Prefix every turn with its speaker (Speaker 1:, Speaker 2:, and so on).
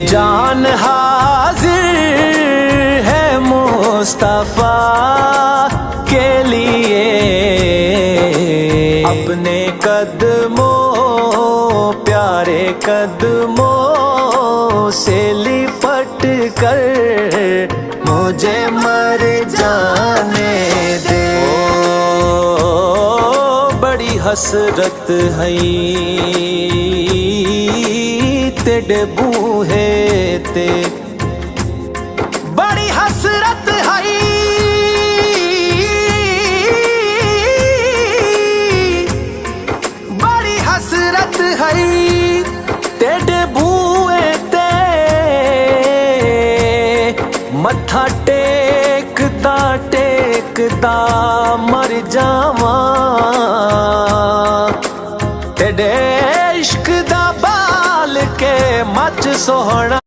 Speaker 1: जान हाजिर है मुस्तफा के लिए, अपने कदमों प्यारे कदमों से लिपट कर मुझे मर जाने दे। बड़ी हसरत है तेरे बूहे ते, बड़ी हसरत है बड़ी हसरत है तेरे बूहे ते। मत्था टेकदा टेकदा मर जावा, तेरे इश्क दा बाल के मच सोहना।